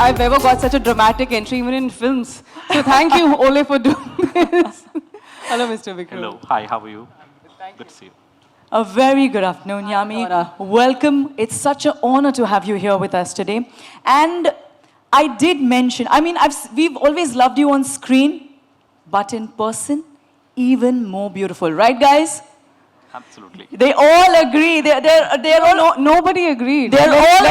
I've ever got such a dramatic entry even in films. So thank you, Olay, for doing this. Hello, Mr. Vikram. Hello. Hi, how are you? Good to see you. A very good afternoon, Yami. Welcome. It's such an honor to have you here with us today. And I did mention, we've always loved you on screen, but in person, even more beautiful. Right, guys? Absolutely. They all agree. They're all... Nobody agreed. They're all...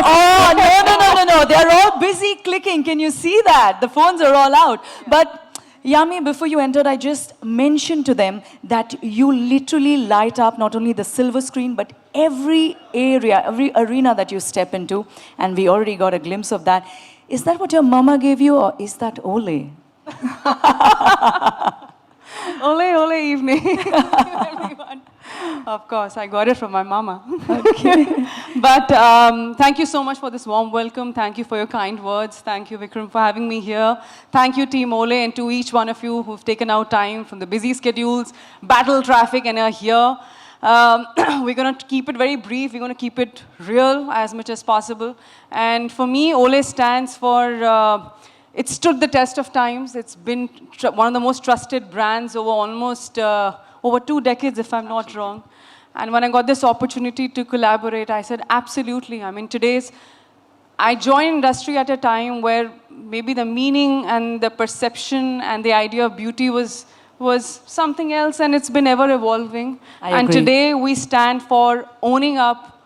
No. They're all busy clicking. Can you see that? The phones are all out. Yeah. But Yami, before you entered, I just mentioned to them that you literally light up not only the silver screen, but every area, every arena that you step into. And we already got a glimpse of that. Is that what your mama gave you, or is that Olay? Olay evening. Everyone. Of course, I got it from my mama. Okay. But thank you so much for this warm welcome. Thank you for your kind words. Thank you, Vikram, for having me here. Thank you, Team Olay, and to each one of you who've taken out time from the busy schedules, battle traffic, and are here. We're going to keep it very brief. We're going to keep it real as much as possible. And for me, Olay stands for... it stood the test of times. It's been one of the most trusted brands over almost over 2 decades, if I'm not wrong. And when I got this opportunity to collaborate, I said, absolutely. I mean, I joined industry at a time where maybe the meaning and the perception and the idea of beauty was something else, and it's been ever evolving. And today we stand for owning up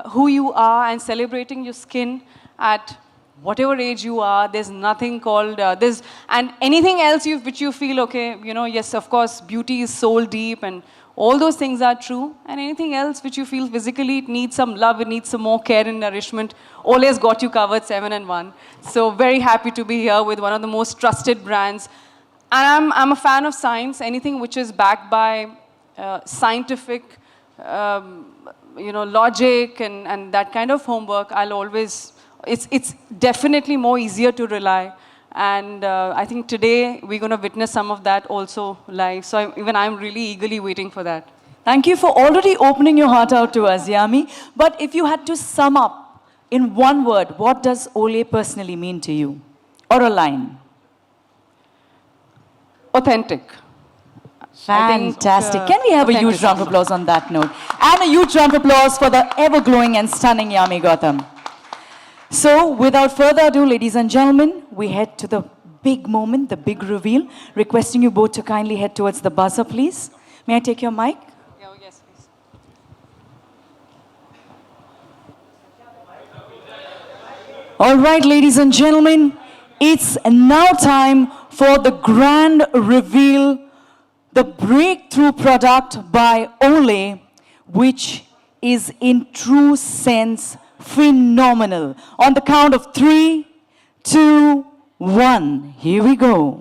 who you are and celebrating your skin at whatever age you are. There's nothing called and anything else which you feel, okay, yes, of course, beauty is soul deep and all those things are true. And anything else which you feel physically, it needs some love, it needs some more care and nourishment. Olay's got you covered 7-in-1. So very happy to be here with one of the most trusted brands. And I'm a fan of science. Anything which is backed by scientific, logic and that kind of homework, I'll always... It's definitely more easier to rely. And I think today we're going to witness some of that also live. So I'm really eagerly waiting for that. Thank you for already opening your heart out to us, Yami. But if you had to sum up in one word, what does Olay personally mean to you? Or a line? Authentic. Fantastic. Can we have a huge round of applause on that note? And a huge round of applause for the ever-glowing and stunning Yami Gautam. So, without further ado, ladies and gentlemen, we head to the big moment, the big reveal. Requesting you both to kindly head towards the buzzer, please. May I take your mic? Oh, yes, please. All right, ladies and gentlemen, it's now time for the grand reveal, the breakthrough product by Olay, which is in true sense phenomenal. On the count of 3, 2, 1. Here we go.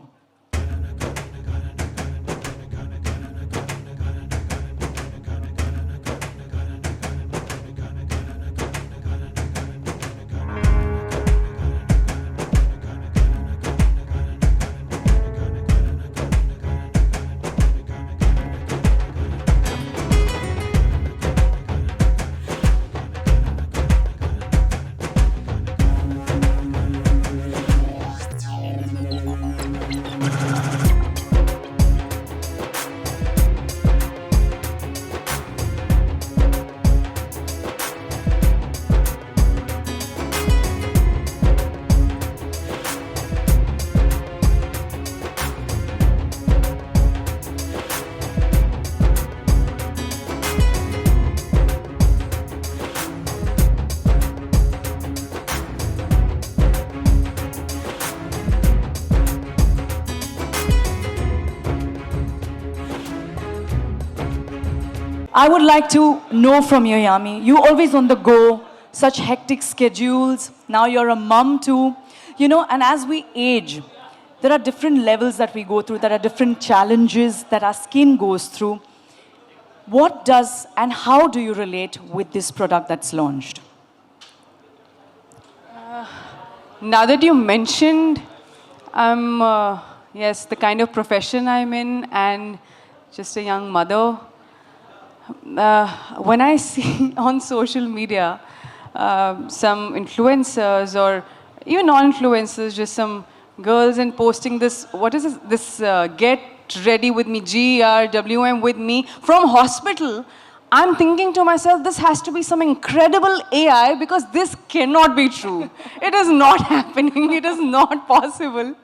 I would like to know from you, Yami, you always on the go, such hectic schedules, now you're a mom too, and as we age, there are different levels that we go through, there are different challenges that our skin goes through. What does and how do you relate with this product that's launched? Now that you mentioned, yes, the kind of profession I'm in and just a young mother, when I see on social media some influencers or even non-influencers, just some girls and posting this, what is this get ready with me, GRWM with me from hospital. I'm thinking to myself, this has to be some incredible AI because this cannot be true. It is not happening. It is not possible.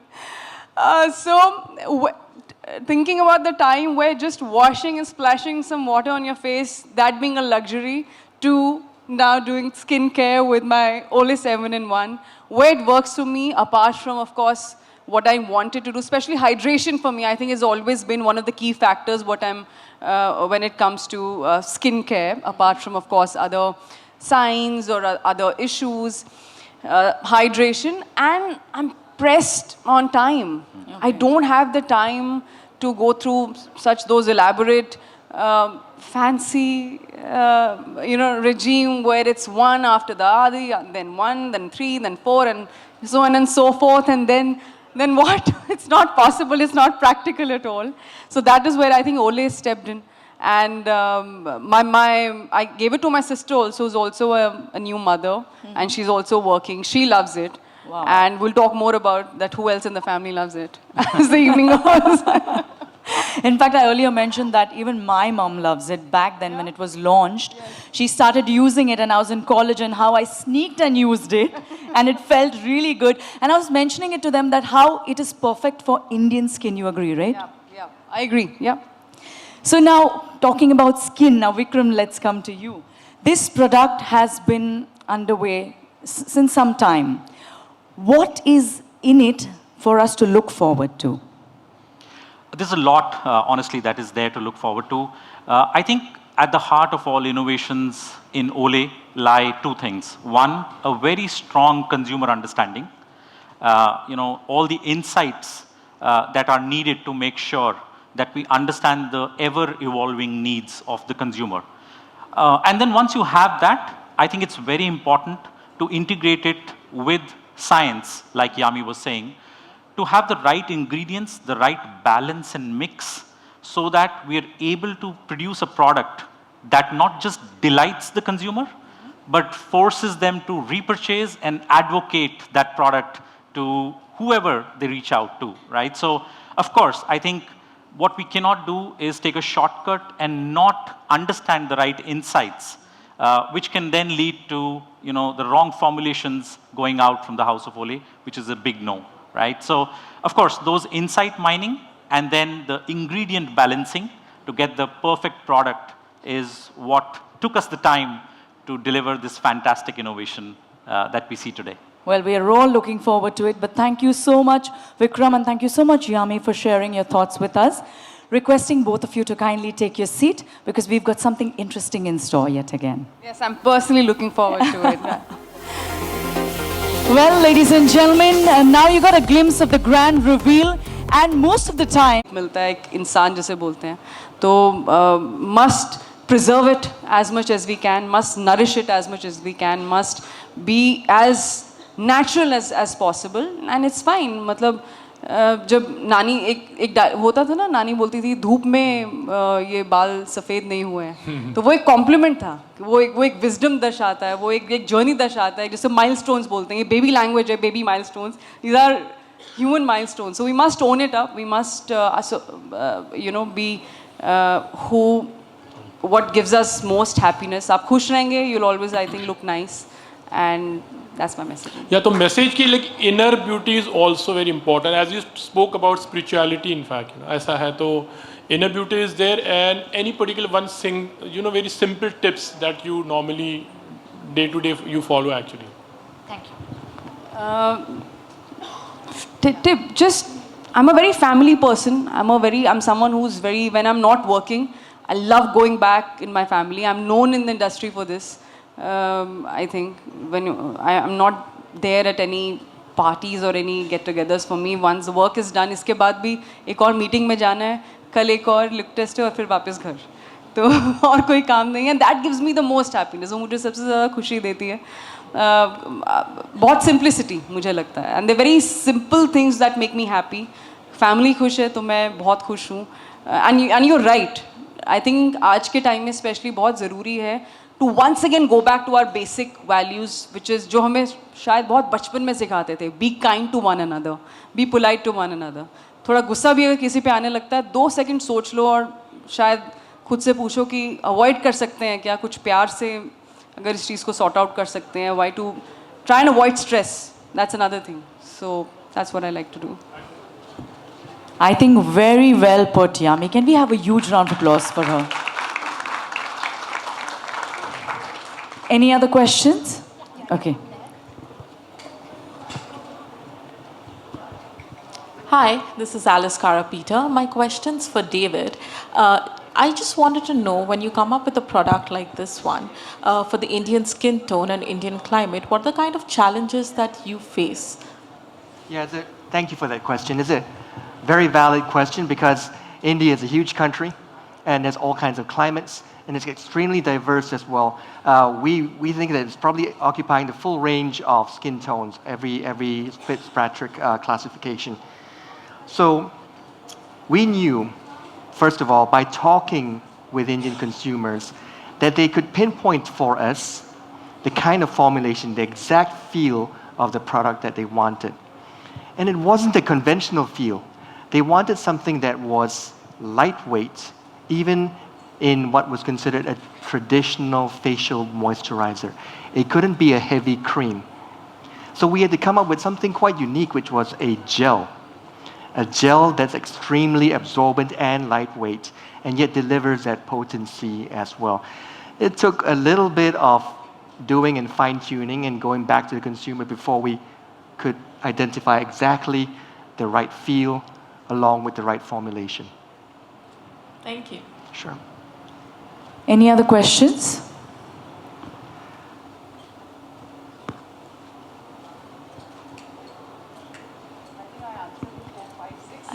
Thinking about the time where just washing and splashing some water on your face, that being a luxury, to now doing skincare with my Olay 7-in-1, where it works for me, apart from, of course, what I wanted to do, especially hydration for me, I think has always been one of the key factors when it comes to skincare, apart from, of course, other signs or other issues, hydration, and I'm pressed on time. Okay. I don't have the time to go through those elaborate, fancy, regime where it's one after the other, then one, then three, then four, and so on and so forth, and then what? It's not possible. It's not practical at all. So that is where I think Olay stepped in. And I gave it to my sister also, who's also a new mother, and she's also working. She loves it. Wow. And we'll talk more about that, who else in the family loves it as the evening goes. In fact, I earlier mentioned that even my mom loves it. Back then, when it was launched, she started using it, and I was in college, and how I sneaked and used it, and it felt really good. And I was mentioning it to them that how it is perfect for Indian skin. You agree, right? Yeah, I agree. Yeah. So now, talking about skin, now Vikram, let's come to you. This product has been underway since some time. What is in it for us to look forward to? There's a lot, honestly, that is there to look forward to. I think at the heart of all innovations in Olay lie two things. One, a very strong consumer understanding. All the insights that are needed to make sure that we understand the ever-evolving needs of the consumer. And then once you have that, I think it's very important to integrate it with science, like Yami was saying, to have the right ingredients, the right balance and mix, so that we are able to produce a product that not just delights the consumer, but forces them to repurchase and advocate that product to whoever they reach out to, right? So, of course, I think what we cannot do is take a shortcut and not understand the right insights, which can then lead to the wrong formulations going out from the house of Olay, which is a big no, right? So, of course, those insight mining and then the ingredient balancing to get the perfect product is what took us the time to deliver this fantastic innovation that we see today. Well, we are all looking forward to it, but thank you so much, Vikram, and thank you so much, Yami, for sharing your thoughts with us. Requesting both of you to kindly take your seat because we've got something interesting in store yet again. Yes, I'm personally looking forward to it. Well, ladies and gentlemen, now you got a glimpse of the grand reveal, and most of the time, मिलता है एक इंसान जिसे बोलते हैं, तो must preserve it as much as we can, must nourish it as much as we can, must be as natural as possible, and it's fine. मतलब जब नानी एक होता था ना, नानी बोलती थी धूप में ये बाल सफ़ेद नहीं हुए हैं, तो वो एक कॉम्प्लीमेंट था, वो एक विजडम दर्शाता है, वो एक जर्नी दर्शाता है, जैसे माइलस्टोन्स बोलते हैं, ये बेबी लैंग्वेज है, baby milestones, these are human milestones. So we must own it up. We must, be what gives us most happiness. आप खुश रहेंगे, you'll always, I think, look nice, and that's my message. Yeah, so message ki like inner beauty is also very important. As you spoke about spirituality, in fact, ऐसा है तो inner beauty is there, and any particular one thing, very simple tips that you normally day to day you follow actually. Thank you. Tip, just, I'm a very family person. I'm someone who's very, when I'm not working, I love going back in my family. I'm known in the industry for this. I think I'm not there at any parties or any get-togethers. For me, once the work is done, इसके बाद भी एक और meeting में जाना है, कल एक और lip test है और फिर वापस घर. तो और कोई काम नहीं है. That gives me the most happiness. वो मुझे सबसे ज़्यादा खुशी देती है. बहुत simplicity मुझे लगता है. And they're very simple things that make me happy. Family खुश है तो मैं बहुत खुश हूँ. And you're right. I think आज के time में especially बहुत ज़रूरी है to once again go back to our basic values, which is जो हमें शायद बहुत बचपन में सिखाते थे. Be kind to one another, be polite to one another. थोड़ा गुस्सा भी अगर किसी पे आने लगता है, 2 सेकंड सोच लो और शायद खुद से पूछो कि अवॉइड कर सकते हैं क्या, कुछ प्यार से अगर इस चीज़ को सॉर्ट आउट कर सकते हैं. Why to try and avoid stress? That's another thing. So that's what I like to do. I think very well put, Yami. Can we have a huge round of applause for her? Any other questions? Okay. Hi, this is Alice Cara-Peter. My question's for David. I just wanted to know, when you come up with a product like this one, for the Indian skin tone and Indian climate, what are the kind of challenges that you face? Yeah, thank you for that question. It's a very valid question because India is a huge country and there's all kinds of climates and it's extremely diverse as well. We think that it's probably occupying the full range of skin tones, every Fitzpatrick classification. So we knew, first of all, by talking with Indian consumers, that they could pinpoint for us the kind of formulation, the exact feel of the product that they wanted. And it wasn't a conventional feel. They wanted something that was lightweight, even in what was considered a traditional facial moisturizer. It couldn't be a heavy cream. So we had to come up with something quite unique, which was a gel that's extremely absorbent and lightweight, and yet delivers that potency as well. It took a little bit of doing and fine-tuning and going back to the consumer before we could identify exactly the right feel along with the right formulation. Thank you. Sure. Any other questions?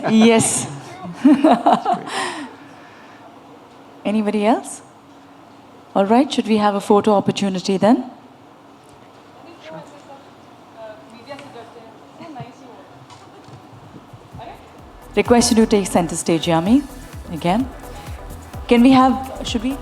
Yes. Anybody else? All right, should we have a photo opportunity then? Request you to take center stage, Yami, again. Can we have, should we?